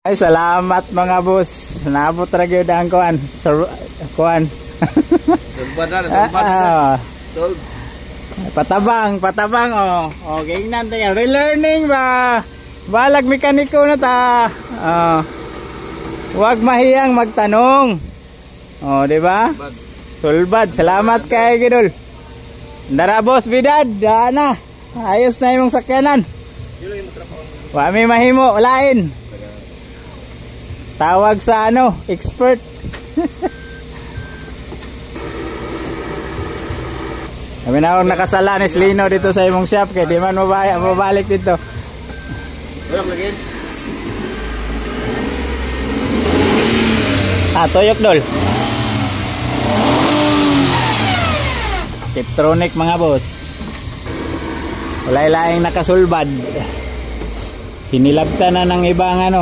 Ay, salamat mga boss. Naabot ra gyud ang kuan. Kuan. Sulbad na, sulbad. Patabang oh. Okay, nan tayo. Relearning ba? Balag mekaniko na ta. Huwag mahiyang magtanong. Oh, di ba? Sulbad. Salamat kay Gidol. Dara boss bidad, na. Ayos na imong sakyanan. Wa mi mahimo lain. Tawag sa expert. Kami na akong nakasala ni Slino dito sa imong shop kaya di man mabalik dito. Walang lagi. Toyok dol. Tiptronic mga boss. Walay laing nakasulbad. Hinilabta na ng ibang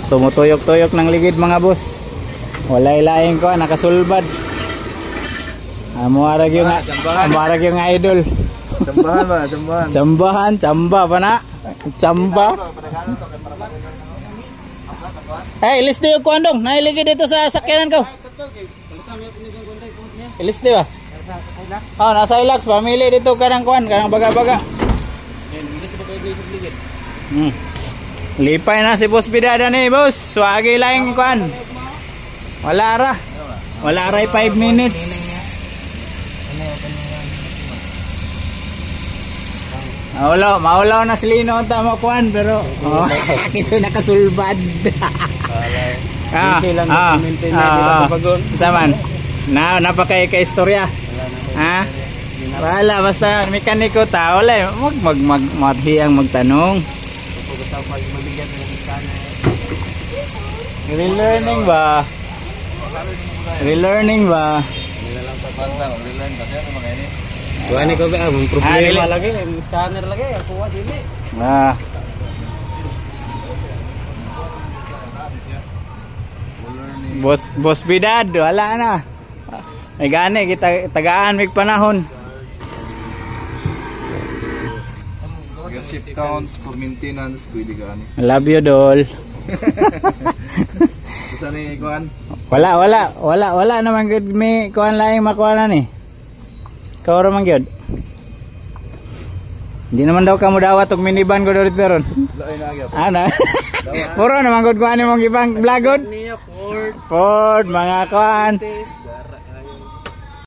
tumutuyok-tuyok ng ligid mga boss. Walay laing ko nakasulbad. Amuarag yung idol. Jambahan ba, jambahan. Chamba pa na. Chamba. Hey, ilis di yung kuandong. Nailigid dito sa sakyanan ko. Ilis di ba? Nasa relax. Pamili dito karang kuan, karang baga-baga. Lipay na si boss bidada ni boss. Swagi lang kuan. Wala ra 5 minutes. Maulaw na si Lino ang tama kuan pero kiso nakasulbad. Saman. Napakay ka istorya. Wala basta mekaniko ta wala maghiyang magtanong. Relearning ba? Relearning ba? Kuha ni ko ba ang problema lagi, scanner lagi, kuha dili. Boss bidad, wala na. Ay gani kita tagaan mig panahon. Ship counts for maintenance pwede gani. Love you dol. Isa ni kuan? Wala naman gud may kuan laing makuha ni. Ikaw raman gyud. Hindi naman daw kamo dawat og minivan ko dito ron. Lain na gyud. Puro naman gud kuan imong ibang vlogod. Niya Ford. Ford mga kuan.